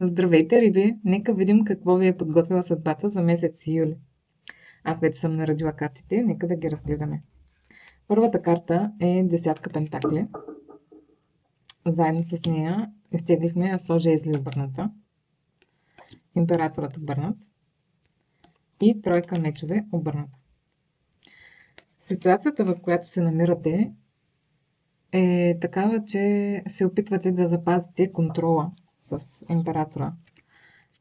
Здравейте, Риби! Нека видим какво ви е подготвила съдбата за месец юли. Аз вече съм наредила картите, нека да ги разгледаме. Първата карта е десятка пентакли. Заедно с нея изтеглихме асо жезли обърната, императорът обърнат и тройка мечове обърната. Ситуацията, в която се намирате, е такава, че се опитвате да запазите контрола с императора,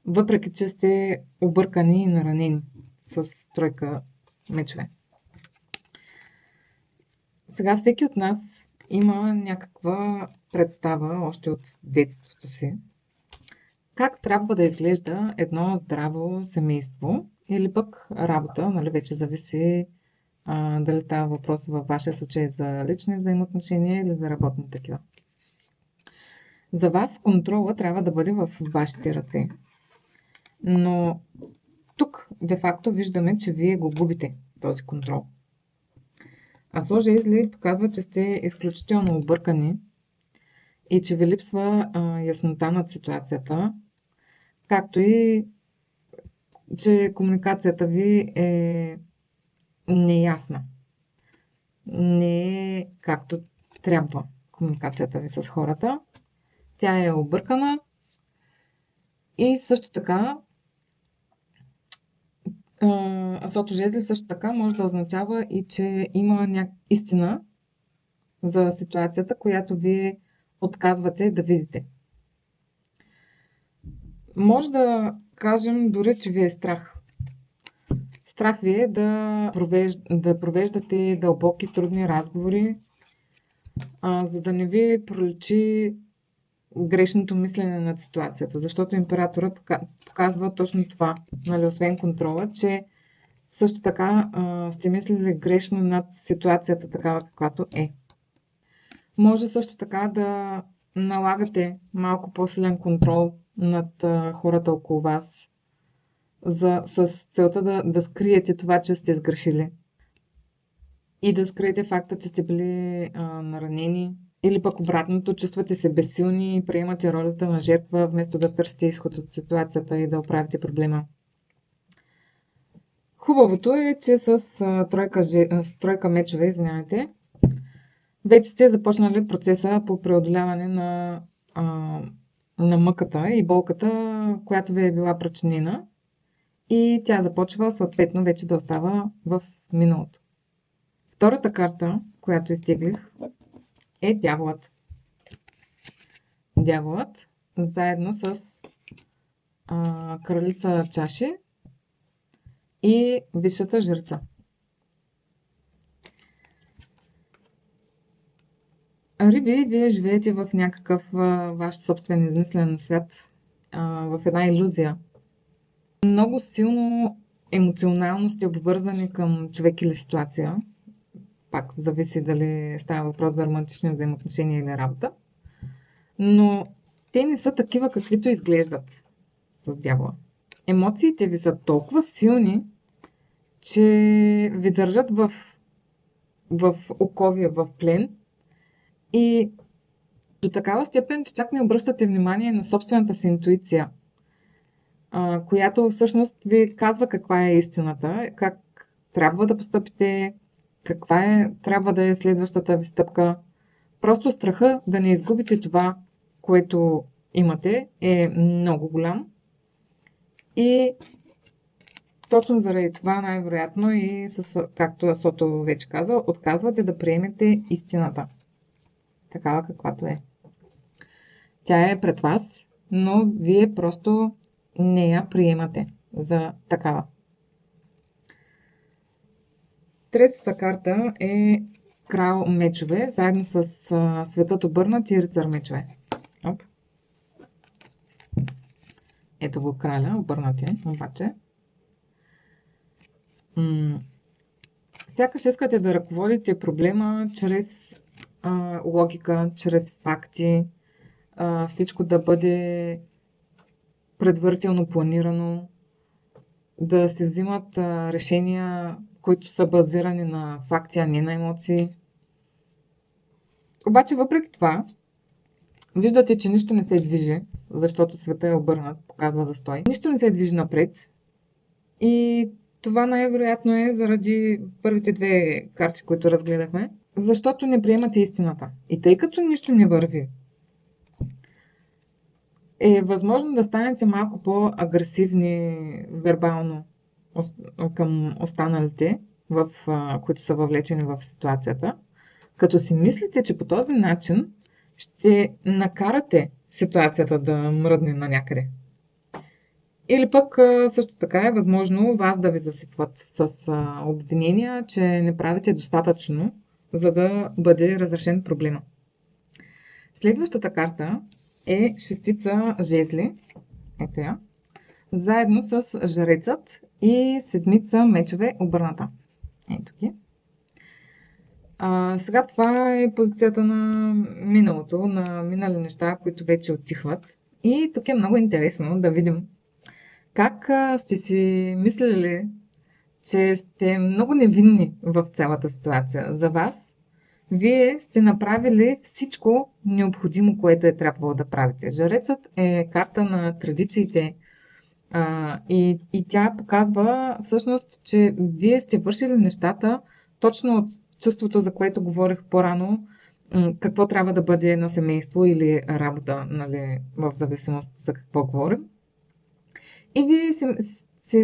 въпреки че сте объркани и наранени с тройка мечове. Сега всеки от нас има някаква представа още от детството си как трябва да изглежда едно здраво семейство или пък работа, нали, вече зависи дали става въпрос във вашия случай за лични взаимоотношения или за работни такива. За вас контрола трябва да бъде в вашите ръце. Но тук де-факто виждаме, че вие го губите, този контрол. Асо жезли показва, че сте изключително объркани и че ви липсва яснота над ситуацията, както и че комуникацията ви е неясна. Не е както трябва комуникацията ви с хората. Тя е объркана и също така асото жезли също така може да означава и, че има истина за ситуацията, която вие отказвате да видите. Може да кажем дори, че ви е страх. Страх ви е да провеждате дълбоки, трудни разговори, за да не ви проличи грешното мислене над ситуацията. Защото императорът показва точно това, нали, освен контрола, че също така сте мислили грешно над ситуацията такава, каквато е. Може също така да налагате малко по-силен контрол над хората около вас, с целта да скриете това, че сте сгрешили. И да скриете факта, че сте били наранени. Или пък обратното, чувствате се безсилни и приемате ролята на жертва, вместо да търсите изход от ситуацията и да оправите проблема. Хубавото е, че с тройка мечове, вече сте започнали процеса по преодоляване на мъката и болката, която ви е била причинена. И тя започва съответно вече да остава в миналото. Втората карта, която изтеглих, е дяволът. Дяволът заедно с кралица чаши и висшата жрица. Риби, вие живеете в някакъв ваш собствен измислен свят, в една илюзия. Много силно емоционално сте обвързани към човек или ситуация. Пак зависи дали става въпрос за романтични взаимоотношения или работа. Но те не са такива, каквито изглеждат с дявола. Емоциите ви са толкова силни, че ви държат в оковия, в плен. И до такава степен, че чак не обръщате внимание на собствената си интуиция, която всъщност ви казва каква е истината, как трябва да постъпите, трябва да е следващата ви стъпка. Просто страха да не изгубите това, което имате, е много голям. И точно заради това най-вероятно и както Асото вече каза, отказвате да приемете истината. Такава каквато е. Тя е пред вас, но вие просто не я приемате за такава. Третата карта е крал мечове, заедно с светът обърнат и рицар мечове. Оп. Ето го краля, обърнат е, обаче. Сякаш искате да ръководите проблема чрез логика, чрез факти, всичко да бъде предварително планирано, да се взимат решения, които са базирани на факти, а не на емоции. Обаче въпреки това, виждате, че нищо не се движи защото света е обърнат, показва застой. Нищо не се движи напред и това най-вероятно е заради първите две карти, които разгледахме, защото не приемате истината. И тъй като нищо не върви, е възможно да станете малко по-агресивни вербално към останалите, които са въвлечени в ситуацията, като си мислите, че по този начин ще накарате ситуацията да мръдне на някъде. Или пък също така е възможно вас да ви засипват с обвинения, че не правите достатъчно, за да бъде разрешен проблема. Следващата карта е шестица жезли, ето я, заедно с жрецът и седмица мечове обърната. Ето ги. Сега това е позицията на миналото, на минали неща, които вече отихват. И тук е много интересно да видим как сте си мислили, че сте много невинни в цялата ситуация. За вас, вие сте направили всичко необходимо, което е трябвало да правите. Жрецът е карта на традициите и тя показва всъщност, че вие сте вършили нещата точно от чувството, за което говорих по-рано, какво трябва да бъде едно семейство или работа, нали, в зависимост за какво говорим. И вие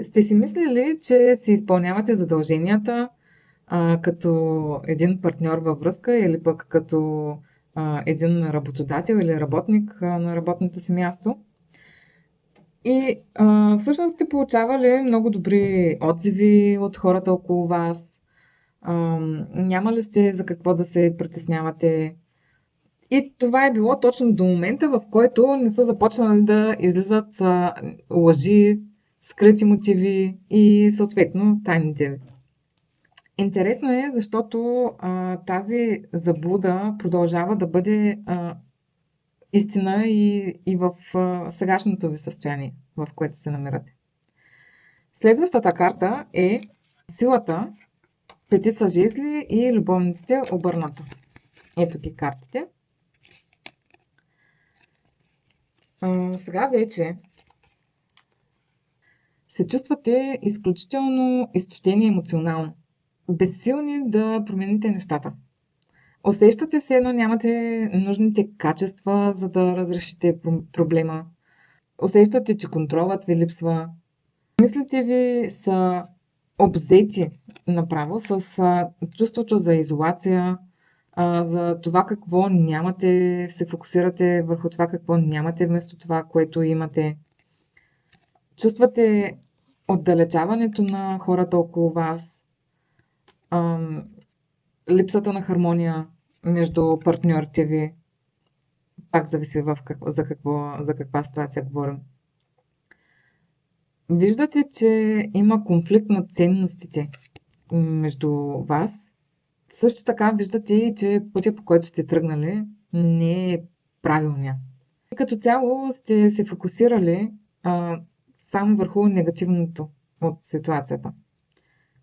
сте си мислили, че си изпълнявате задълженията като един партньор във връзка или пък като един работодател или работник на работното си място. И всъщност сте получавали много добри отзиви от хората около вас. Нямали сте за какво да се притеснявате. И това е било точно до момента, в който не са започнали да излизат лъжи, скрити мотиви и съответно тайните ви. Интересно е, защото тази заблуда продължава да бъде истина и в сегашното ви състояние, в което се намирате. Следващата карта е силата, петица жезли и любовниците обърната. Ето ги картите. Сега вече се чувствате изключително изтощени емоционално. Безсилни да промените нещата. Усещате все едно нямате нужните качества, за да разрешите проблема. Усещате, че контролът ви липсва. Мислите ви са обзети направо с чувството за изолация, за това какво нямате, се фокусирате върху това какво нямате вместо това, което имате. Чувствате отдалечаването на хората около вас, липсата на хармония между партньорите ви. Пак зависи за каква ситуация говорим. Виждате, че има конфликт на ценностите между вас. Също така виждате и, че пътя, по който сте тръгнали, не е правилния. Като цяло сте се фокусирали само върху негативното от ситуацията,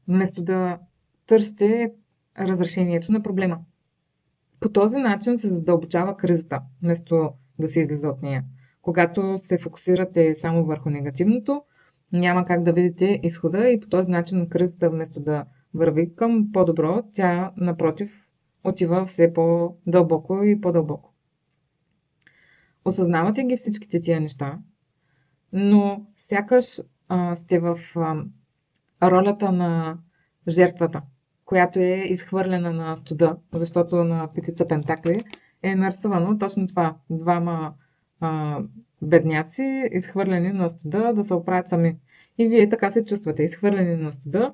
вместо да търсите разрешението на проблема. По този начин се задълбочава кризата, вместо да се излиза от нея. Когато се фокусирате само върху негативното, няма как да видите изхода и по този начин кризата, вместо да върви към по-добро, тя напротив отива все по-дълбоко и по-дълбоко. Осъзнавате ги всичките тия неща, но сякаш сте в ролята на жертвата, която е изхвърлена на студа, защото на петица пентакли е нарисувано точно това. Двама бедняци, изхвърлени на студа да се оправят сами. И вие така се чувствате, изхвърлени на студа,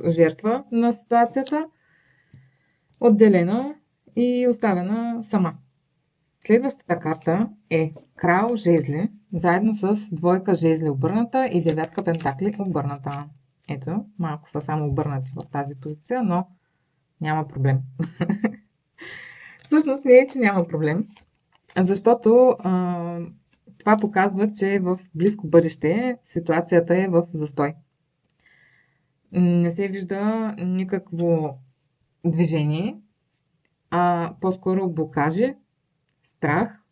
жертва на ситуацията, отделена и оставена сама. Следващата карта е крал жезли, заедно с двойка жезли обърната и девятка пентакли обърната. Ето, малко са само обърнати в тази позиция, но няма проблем. Всъщност не е, че няма проблем, защото това показва, че в близко бъдеще ситуацията е в застой. Не се вижда никакво движение, а по-скоро блокажи, страх,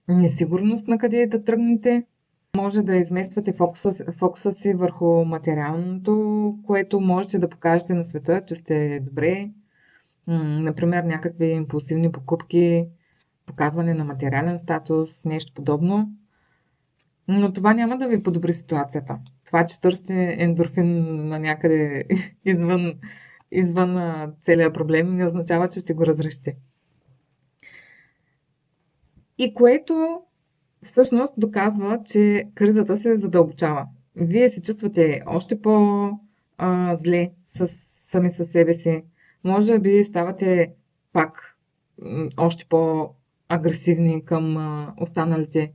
несигурност на къде да тръгнете. Може да измествате фокуса си върху материалното, което можете да покажете на света, че сте добре. Например, някакви импулсивни покупки, показване на материален статус, нещо подобно. Но това няма да ви подобри ситуацията. Това, че търсите ендорфин на някъде извън целия проблем, не означава, че ще го разрешите. И което всъщност доказва, че кризата се задълбочава. Вие се чувствате още по-зле сами със себе си. Може би ставате пак още по-агресивни към останалите.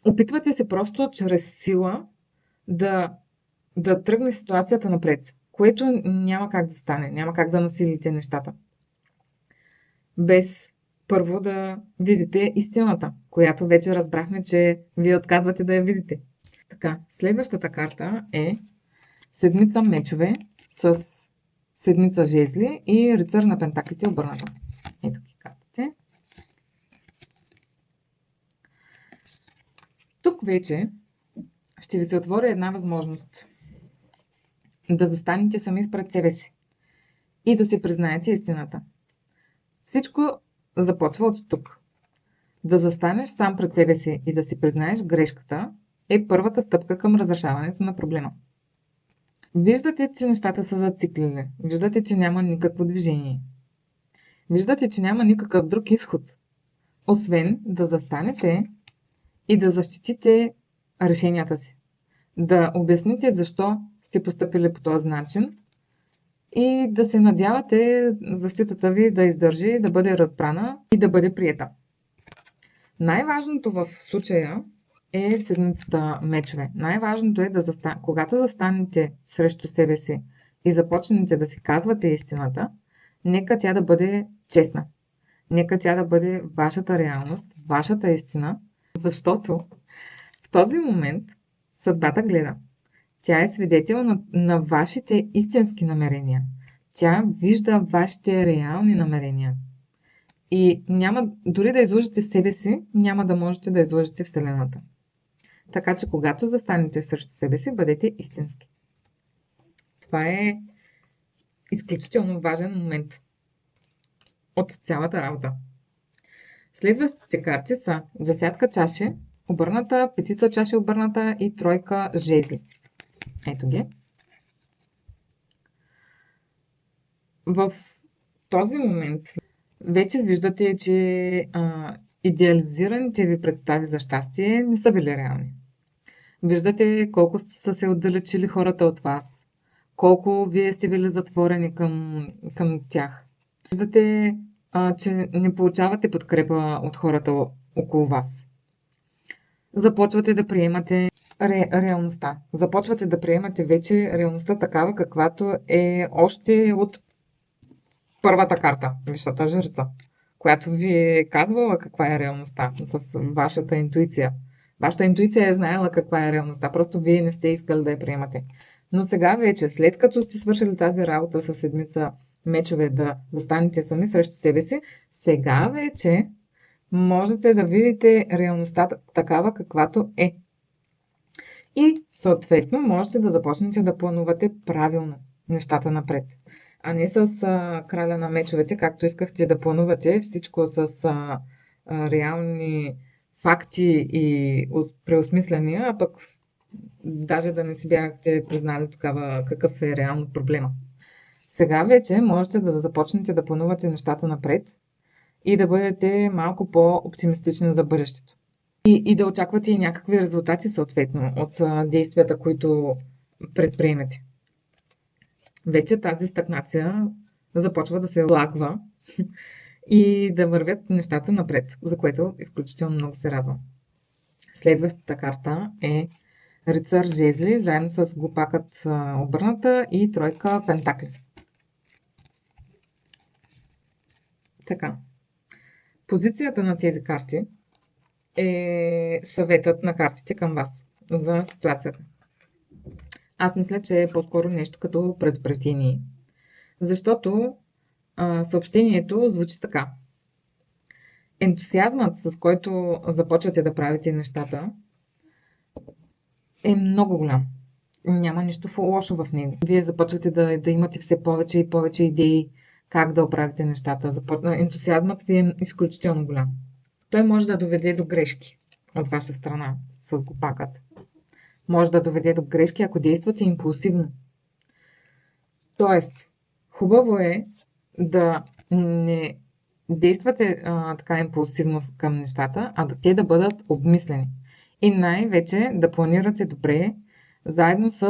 Опитвате се просто чрез сила да тръгне ситуацията напред, което няма как да стане, няма как да насилите нещата. Без първо да видите истината, която вече разбрахме, че вие отказвате да я видите. Така, следващата карта е седмица мечове с седмица жезли и рицар на пентаклите обърната. Ето ги картите. Тук вече ще ви се отвори една възможност да застанете сами пред себе си и да се признаете истината. Всичко започва от тук. Да застанеш сам пред себе си и да си признаеш грешката е първата стъпка към разрешаването на проблема. Виждате, че нещата са зациклили. Виждате, че няма никакво движение. Виждате, че няма никакъв друг изход, освен да застанете и да защитите решенията си. Да обясните защо сте постъпили по този начин и да се надявате защитата ви да издържи, да бъде разбрана и да бъде приета. Най-важното в случая е седмицата мечове. Най-важното е когато застанете срещу себе си и започнете да си казвате истината, нека тя да бъде честна. Нека тя да бъде вашата реалност, вашата истина, защото в този момент съдбата гледа. Тя е свидетел на вашите истински намерения. Тя вижда вашите реални намерения. И дори да излъжете себе си, няма да можете да излъжете Вселената. Така че, когато застанете срещу себе си, бъдете истински. Това е изключително важен момент от цялата работа. Следващите карти са десятка чаши, обърната, петица чаши обърната и тройка жезли. Ето ги. В този момент вече виждате, че идеализираните ви представи за щастие не са били реални. Виждате колко са се отдалечили хората от вас, колко вие сте били затворени към тях. Виждате, че не получавате подкрепа от хората около вас. Започвате да приемате реалността. Започвате да приемате вече реалността такава, каквато е още от първата карта, Висшата жрица, която ви е казвала каква е реалността с вашата интуиция. Вашата интуиция е знаела каква е реалността, просто вие не сте искали да я приемате. Но сега вече, след като сте свършили тази работа с седмица мечове, да застанете сами срещу себе си, сега вече можете да видите реалността такава, каквато е. И съответно можете да започнете да планувате правилно нещата напред. А не с краля на мечовете, както искахте да планувате всичко с реални факти и преосмисляния, а пък даже да не си бяхте признали тогава какъв е реално проблема. Сега вече можете да започнете да планувате нещата напред и да бъдете малко по-оптимистични за бъдещето. И да очаквате и някакви резултати съответно от действията, които предприемете. Вече тази стагнация започва да се лагва и да вървят нещата напред, за което изключително много се радвам. Следващата карта е рицар жезли, заедно с глупакът обърната и тройка пентакли. Така. Позицията на тези карти е съветът на картите към вас за ситуацията. Аз мисля, че е по-скоро нещо като предупреждение. Защото съобщението звучи така. ентусиазмът, с който започвате да правите нещата, е много голям. Няма нищо лошо в него. Вие започвате да имате все повече и повече идеи как да оправите нещата. Ентусиазмът ви е изключително голям. Той може да доведе до грешки от ваша страна с глупакът. Може да доведе до грешки, ако действате импулсивно. Тоест, хубаво е да не действате така импулсивно към нещата, а те да бъдат обмислени. И най-вече да планирате добре, заедно с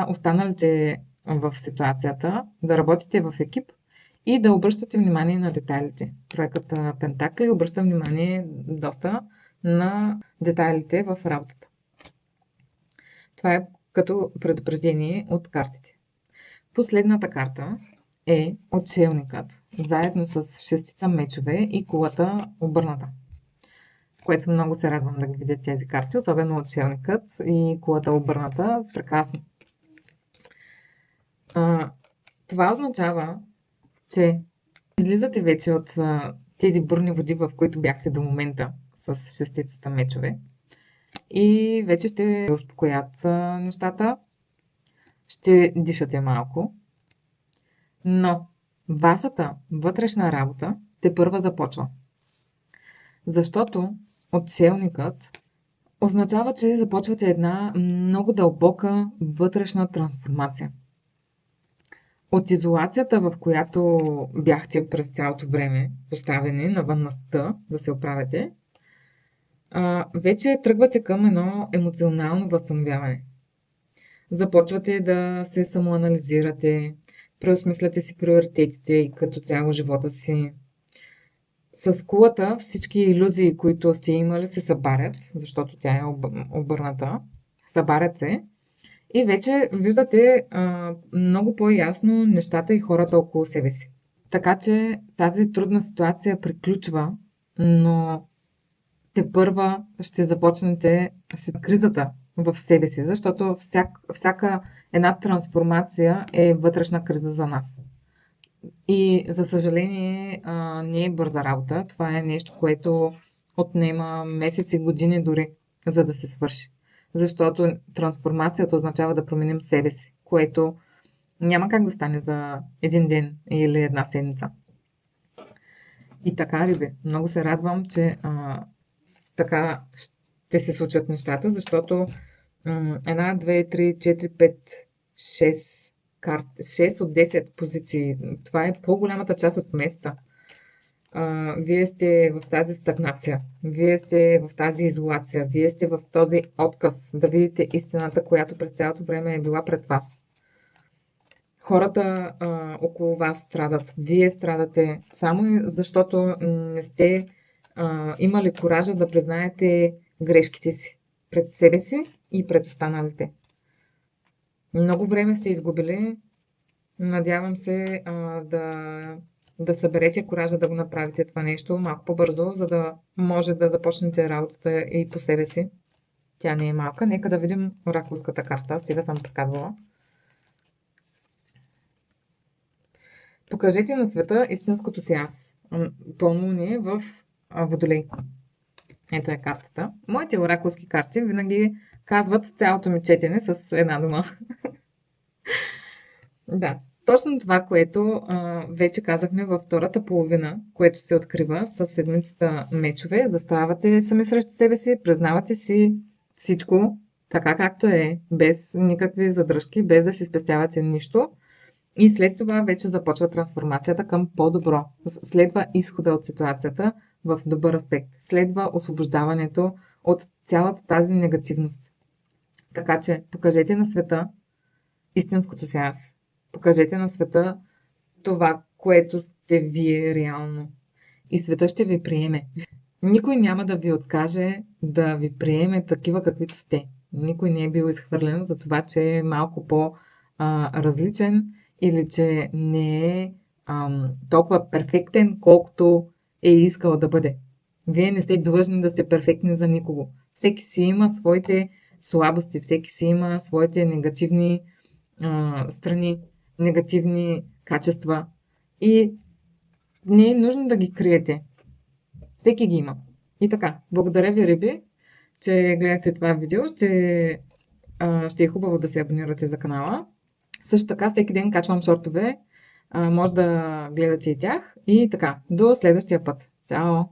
останалите в ситуацията, да работите в екип и да обръщате внимание на детайлите. Проектът Пентакли обръща внимание доста на детайлите в работата. Това е като предупреждение от картите. Последната карта е отшелникът, заедно с шестица мечове и кулата обърната. Което много се радвам да ги видя тези карти, особено отшелникът и кулата обърната. Прекрасно. Това означава, че излизате вече от тези бурни води, в които бяхте до момента с шестицата мечове и вече ще успокоят нещата, ще дишате малко, но вашата вътрешна работа тепърва започва. Защото отшелникът означава, че започвате една много дълбока вътрешна трансформация. От изолацията, в която бяхте през цялото време поставени навънността да се оправяте, вече тръгвате към едно емоционално възстановяване. Започвате да се самоанализирате, преосмисляте си приоритетите и като цяло живота си. С кулата всички илюзии, които сте имали, се събарят, защото тя е обърната. Събарят се и вече виждате много по-ясно нещата и хората около себе си. Така че тази трудна ситуация приключва, но тепърва ще започнете с кризата в себе си, защото всяка една трансформация е вътрешна криза за нас. И за съжаление не е бърза работа. Това е нещо, което отнема месеци, години дори, за да се свърши. Защото трансформацията означава да променим себе си, което няма как да стане за един ден или една седмица. И така, риби, много се радвам, че така ще се случат нещата, защото 1, 2, 3, 4, 5, 6 от 10 позиции. Това е по-голямата част от месеца. Вие сте в тази стагнация, вие сте в тази изолация, вие сте в този отказ да видите истината, която през цялото време е била пред вас. Хората около вас страдат, вие страдате, само защото не сте имали коража да признаете грешките си пред себе си и пред останалите. Много време сте изгубили. Надявам се да съберете коража да го направите това нещо малко по-бързо, за да може да започнете работата и по себе си. Тя не е малка. Нека да видим оракулската карта. Стига съм приказвала. Покажете на света истинското си аз. Пълнолуние в Водолей. Ето е картата. Моите оракулски карти винаги казват цялото ми четене с една дума. Да, точно това, което вече казахме във втората половина, което се открива с седмицата мечове. Заставате сами срещу себе си, признавате си всичко така както е, без никакви задръжки, без да си спестявате нищо. И след това вече започва трансформацията към по-добро. Следва изхода от ситуацията в добър аспект. Следва освобождаването от цялата тази негативност. Така че покажете на света истинското си аз. Покажете на света това, което сте вие реално. И света ще ви приеме. Никой няма да ви откаже да ви приеме такива каквито сте. Никой не е бил изхвърлен за това, че е малко по-различен или че не е толкова перфектен, колкото е искал да бъде. Вие не сте длъжни да сте перфектни за никого. Всеки си има своите слабости, всеки си има своите негативни страни, негативни качества и не е нужно да ги криете. Всеки ги има. И така, благодаря ви, риби, че гледахте това видео. Ще е хубаво да се абонирате за канала. Също така, всеки ден качвам шортове. Може да гледате и тях. И така, до следващия път. Чао!